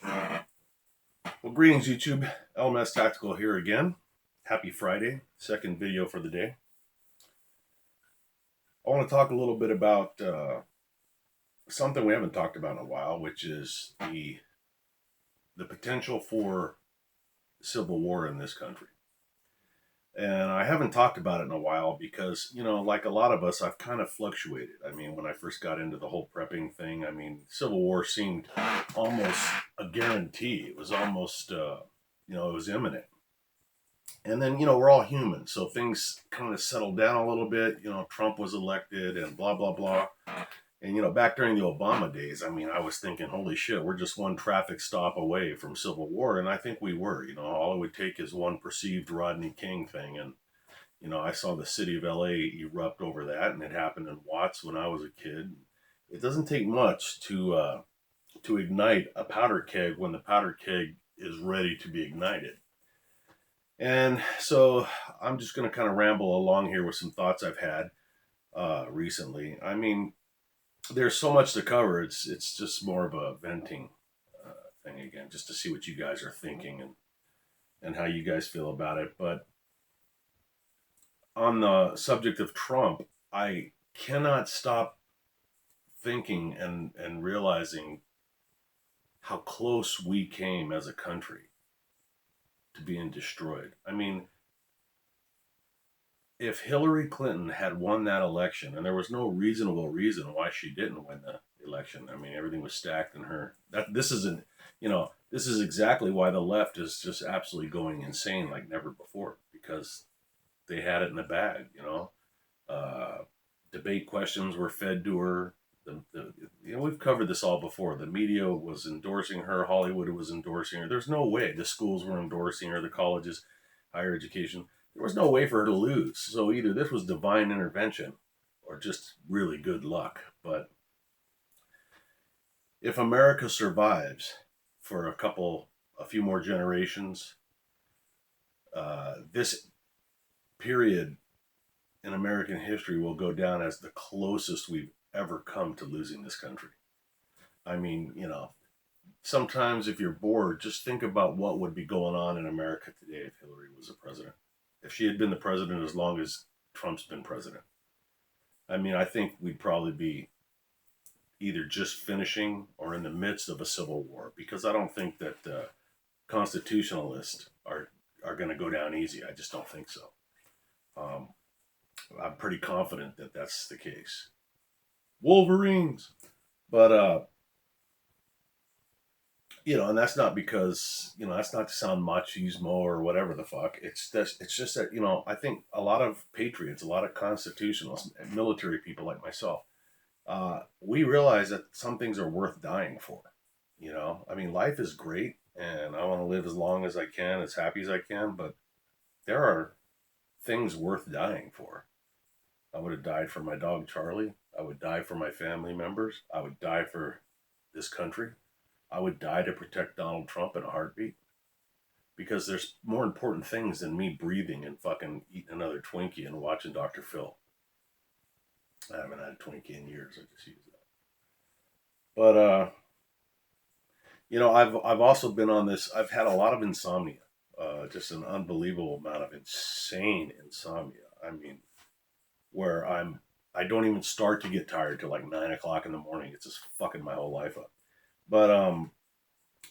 Well, greetings, YouTube. LMS Tactical here again. Happy Friday, second video for the day. I want to talk a little bit about something we haven't talked about in a while, which is the potential for civil war in this country. And I haven't talked about it in a while because, like a lot of us, I've kind of fluctuated. I mean, when I first got into the whole prepping thing, I mean, civil war seemed almost a guarantee. It was almost, it was imminent. And then, we're all human. So things kind of settled down a little bit. Trump was elected and blah, blah, blah. And, back during the Obama days, I mean, I was thinking, holy shit, we're just one traffic stop away from civil war. And I think we were. All it would take is one perceived Rodney King thing. And, I saw the city of LA erupt over that. And it happened in Watts when I was a kid. It doesn't take much to ignite a powder keg when the powder keg is ready to be ignited. And so I'm just going to kind of ramble along here with some thoughts I've had recently. I mean, there's so much to cover. It's just more of a venting thing again, just to see what you guys are thinking and how you guys feel about it. But on the subject of Trump, I cannot stop thinking and realizing how close we came as a country to being destroyed. I mean, if Hillary Clinton had won that election, and there was no reasonable reason why she didn't win the election, I mean, everything was stacked in her. This isn't, this is exactly why the left is just absolutely going insane like never before, because they had it in the bag. Uh, Debate questions were fed to her. We've covered this all before. The media was endorsing her. Hollywood was endorsing her. There's no way. The schools were endorsing her. The colleges, higher education. There was no way for her to lose. So either this was divine intervention or just really good luck. But if America survives for a few more generations, this period in American history will go down as the closest we've ever come to losing this country. I mean, sometimes if you're bored, just think about what would be going on in America today if Hillary was the president. If she had been the president as long as Trump's been president. I mean, I think we'd probably be either just finishing or in the midst of a civil war, because I don't think that constitutionalists are going to go down easy. I just don't think so. Um, I'm pretty confident that that's the case. Wolverines. But and that's not because that's not to sound machismo or whatever the fuck. It's just that I think a lot of patriots, a lot of constitutionalists, military people like myself, we realize that some things are worth dying for. I mean, life is great, and I want to live as long as I can, as happy as I can, but there are things worth dying for. I would have died for my dog Charlie. I would die for my family members. I would die for this country. I would die to protect Donald Trump in a heartbeat, because there's more important things than me breathing and fucking eating another Twinkie and watching Dr. Phil. I haven't had a Twinkie in years. I just use that. But I've also been on this. I've had a lot of insomnia, just an unbelievable amount of insane insomnia. I mean, where I don't even start to get tired till like 9 o'clock in the morning. It's just fucking my whole life up. But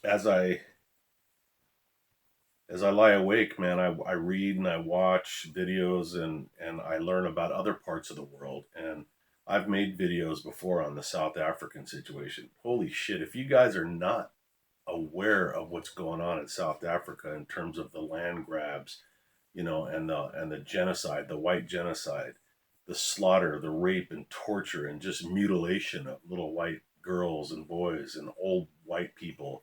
as I lie awake, man, I read and I watch videos and I learn about other parts of the world. And I've made videos before on the South African situation. Holy shit! If you guys are not aware of what's going on in South Africa in terms of the land grabs, and the genocide, the white genocide, the slaughter, the rape and torture and just mutilation of little white girls and boys and old white people,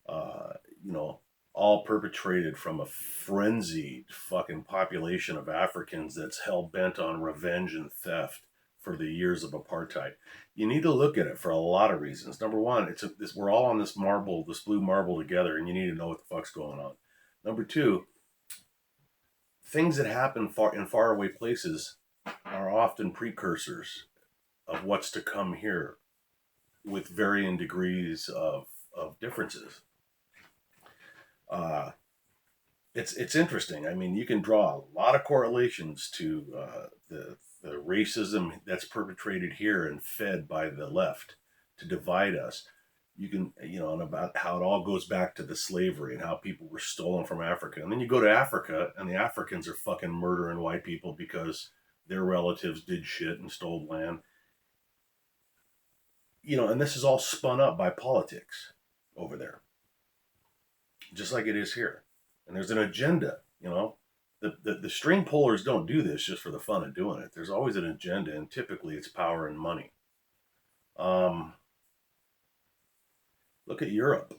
uh, you know, all perpetrated from a frenzied fucking population of Africans that's hell bent on revenge and theft for the years of apartheid. You need to look at it for a lot of reasons. Number one, we're all on this blue marble together, and you need to know what the fuck's going on. Number two, things that happen in faraway places are often precursors of what's to come here, with varying degrees of differences. It's interesting. I mean, you can draw a lot of correlations to the racism that's perpetrated here and fed by the left to divide us. You can, and about how it all goes back to the slavery and how people were stolen from Africa. And then you go to Africa and the Africans are fucking murdering white people because their relatives did shit and stole land. And this is all spun up by politics over there, just like it is here. And there's an agenda. The string pullers don't do this just for the fun of doing it. There's always an agenda, and typically it's power and money. Um, Look at Europe.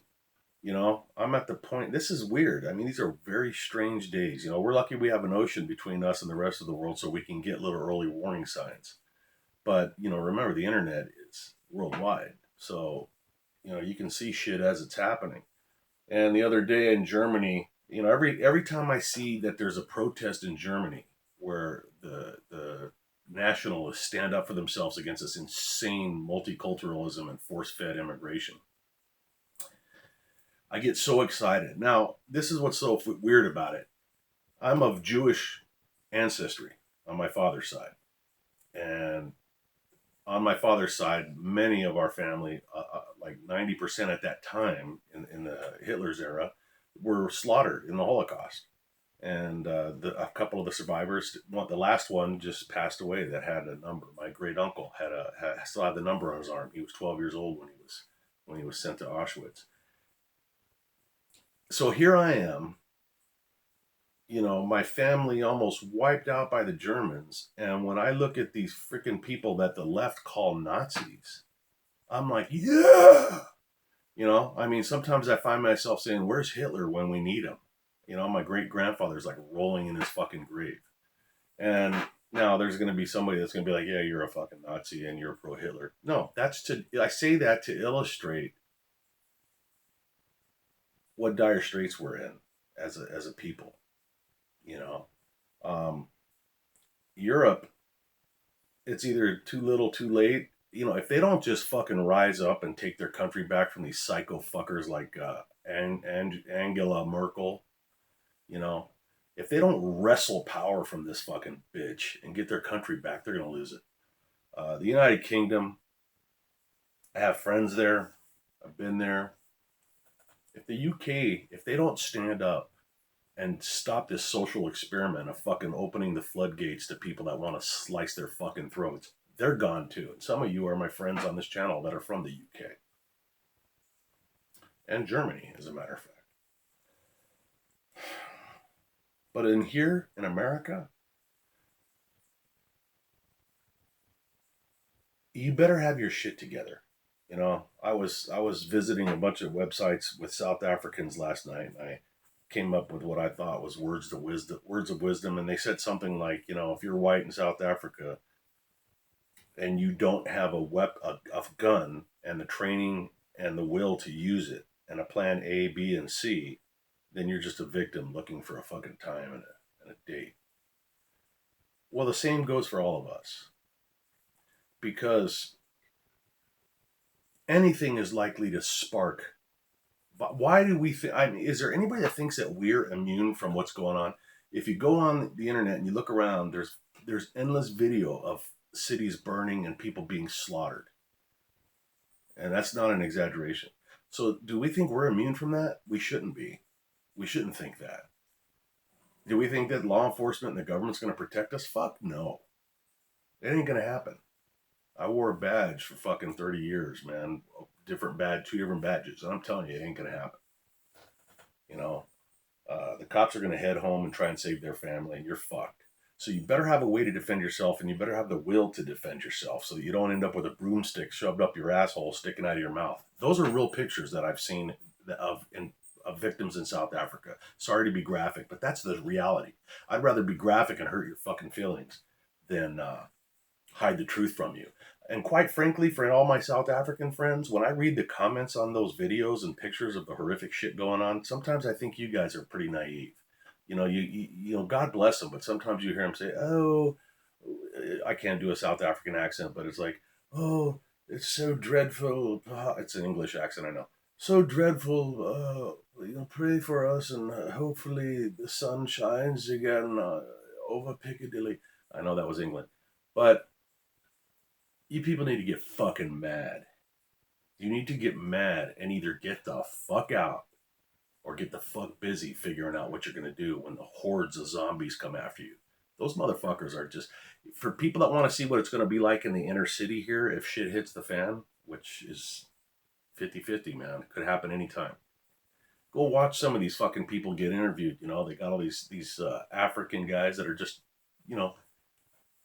I'm at the point. This is weird. I mean, these are very strange days. We're lucky we have an ocean between us and the rest of the world, so we can get little early warning signs. But remember, the internet is worldwide, so you can see shit as it's happening. And the other day in Germany, every time I see that there's a protest in Germany where the nationalists stand up for themselves against this insane multiculturalism and force-fed immigration, I get so excited. Now, this is what's so weird about it. I'm of Jewish ancestry on my father's side, and on my father's side, many of our family, like 90% at that time in the Hitler's era, were slaughtered in the Holocaust. And a couple of the survivors, the last one just passed away that had a number. My great uncle still had the number on his arm. He was 12 years old when he was sent to Auschwitz. So here I am, my family almost wiped out by the Germans. And when I look at these freaking people that the left call Nazis, I'm like, yeah. I mean, sometimes I find myself saying, where's Hitler when we need him? My great grandfather's like rolling in his fucking grave. And now there's going to be somebody that's going to be like, yeah, you're a fucking Nazi and you're pro Hitler. No, I say that to illustrate what dire straits we're in as a people. Um, Europe, it's either too little, too late. If they don't just fucking rise up and take their country back from these psycho fuckers like Angela Merkel, if they don't wrestle power from this fucking bitch and get their country back, they're gonna lose it. The United Kingdom, I have friends there. I've been there. If the UK, if they don't stand up and stop this social experiment of fucking opening the floodgates to people that want to slice their fucking throats, they're gone too. And some of you are my friends on this channel that are from the UK and Germany, as a matter of fact. But in America, you better have your shit together. I was visiting a bunch of websites with South Africans last night, and I came up with what I thought was words of wisdom, and they said something like, if you're white in South Africa and you don't have a gun and the training and the will to use it and a plan A, B, and C, then you're just a victim looking for a fucking time and a date. Well, the same goes for all of us, because anything is likely to spark. But why do we think? I mean, is there anybody that thinks that we're immune from what's going on? If you go on the internet and you look around, there's endless video of cities burning and people being slaughtered, and that's not an exaggeration. So, do we think we're immune from that? We shouldn't be. We shouldn't think that. Do we think that law enforcement and the government's going to protect us? Fuck no. It ain't going to happen. I wore a badge for fucking 30 years, man. Two different badges. And I'm telling you, it ain't going to happen. The cops are going to head home and try and save their family, and you're fucked. So you better have a way to defend yourself, and you better have the will to defend yourself so that you don't end up with a broomstick shoved up your asshole sticking out of your mouth. Those are real pictures that I've seen of victims in South Africa. Sorry to be graphic, but that's the reality. I'd rather be graphic and hurt your fucking feelings than hide the truth from you. And quite frankly, for all my South African friends, when I read the comments on those videos and pictures of the horrific shit going on, sometimes I think you guys are pretty naive. God bless them, but sometimes you hear them say, "Oh, I can't do a South African accent," but it's like, "Oh, it's so dreadful." It's an English accent, I know. So dreadful. pray for us and hopefully the sun shines again over Piccadilly. I know that was England. But you people need to get fucking mad. You need to get mad and either get the fuck out or get the fuck busy figuring out what you're going to do when the hordes of zombies come after you. Those motherfuckers are just, for people that want to see what it's going to be like in the inner city here if shit hits the fan, which is 50-50, man. It could happen anytime. Go watch some of these fucking people get interviewed. You know, they got all these African guys that are just, you know,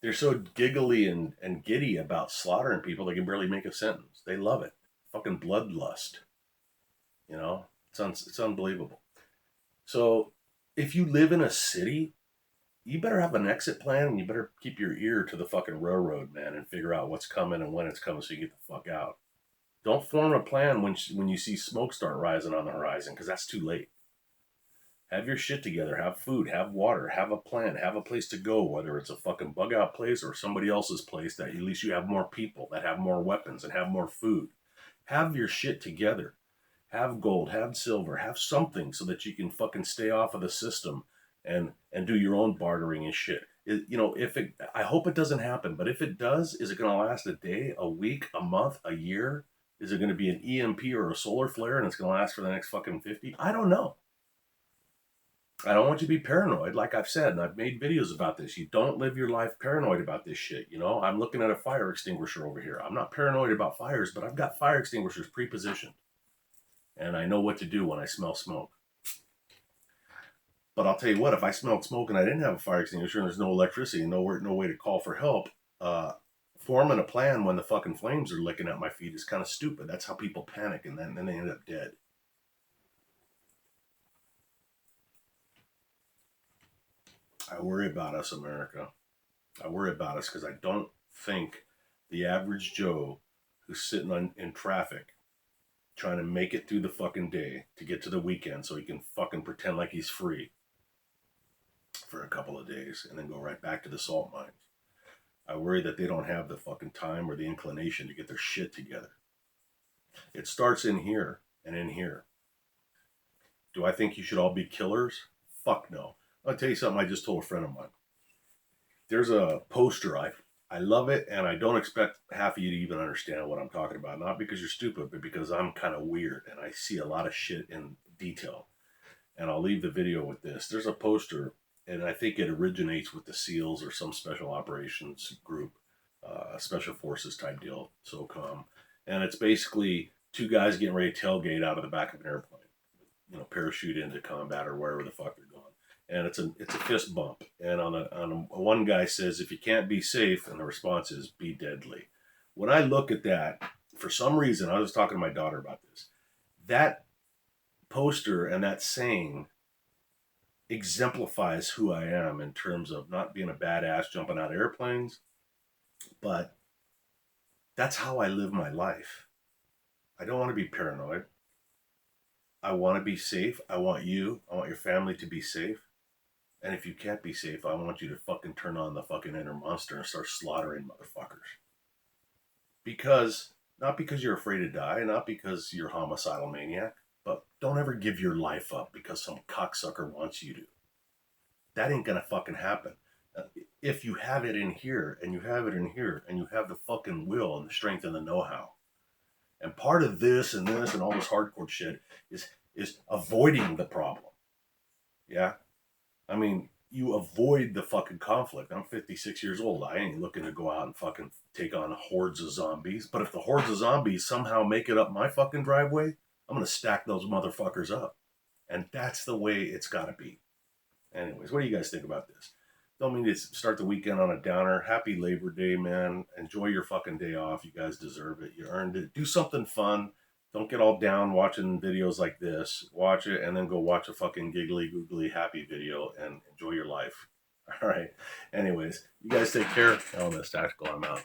they're so giggly and giddy about slaughtering people they can barely make a sentence. They love it. Fucking bloodlust. You know, it's unbelievable. So if you live in a city, you better have an exit plan and you better keep your ear to the fucking railroad, man, and figure out what's coming and when it's coming so you get the fuck out. Don't form a plan when you see smoke start rising on the horizon because that's too late. Have your shit together. Have food. Have water. Have a plan. Have a place to go, whether it's a fucking bug out place or somebody else's place that at least you have more people that have more weapons and have more food. Have your shit together. Have gold. Have silver. Have something so that you can fucking stay off of the system and do your own bartering and shit. I hope it doesn't happen, but if it does, is it going to last a day, a week, a month, a year? Is it going to be an EMP or a solar flare and it's going to last for the next fucking 50? I don't know. I don't want you to be paranoid, like I've said, and I've made videos about this. You don't live your life paranoid about this shit, you know? I'm looking at a fire extinguisher over here. I'm not paranoid about fires, but I've got fire extinguishers pre-positioned. And I know what to do when I smell smoke. But I'll tell you what, if I smelled smoke and I didn't have a fire extinguisher and there's no electricity, no way to call for help, forming a plan when the fucking flames are licking at my feet is kind of stupid. That's how people panic and then they end up dead. I worry about us, America. I worry about us because I don't think the average Joe who's sitting in traffic trying to make it through the fucking day to get to the weekend so he can fucking pretend like he's free for a couple of days and then go right back to the salt mines. I worry that they don't have the fucking time or the inclination to get their shit together. It starts in here and in here. Do I think you should all be killers? Fuck no. I'll tell you something I just told a friend of mine. There's a poster. I love it, and I don't expect half of you to even understand what I'm talking about. Not because you're stupid, but because I'm kind of weird, and I see a lot of shit in detail. And I'll leave the video with this. There's a poster, and I think it originates with the SEALs or some special operations group, special forces type deal, SOCOM. And it's basically two guys getting ready to tailgate out of the back of an airplane. You know, parachute into combat or wherever the fuck they're going. And it's a fist bump. And one guy says, if you can't be safe, and the response is, be deadly. When I look at that, for some reason, I was talking to my daughter about this, that poster and that saying exemplifies who I am in terms of not being a badass jumping out of airplanes, but that's how I live my life. I don't want to be paranoid. I want to be safe. I want your family to be safe. And if you can't be safe, I want you to fucking turn on the fucking inner monster and start slaughtering motherfuckers. Not because you're afraid to die, not because you're a homicidal maniac, but don't ever give your life up because some cocksucker wants you to. That ain't gonna fucking happen. If you have it in here, and you have it in here, and you have the fucking will and the strength and the know-how. And part of this and all this hardcore shit is avoiding the problem. Yeah? I mean, you avoid the fucking conflict. I'm 56 years old. I ain't looking to go out and fucking take on hordes of zombies. But if the hordes of zombies somehow make it up my fucking driveway, I'm going to stack those motherfuckers up. And that's the way it's got to be. Anyways, what do you guys think about this? Don't mean to start the weekend on a downer. Happy Labor Day, man. Enjoy your fucking day off. You guys deserve it. You earned it. Do something fun. Don't get all down watching videos like this. Watch it and then go watch a fucking giggly, googly, happy video and enjoy your life. All right. Anyways, you guys take care. Elvis Tactical, I'm out.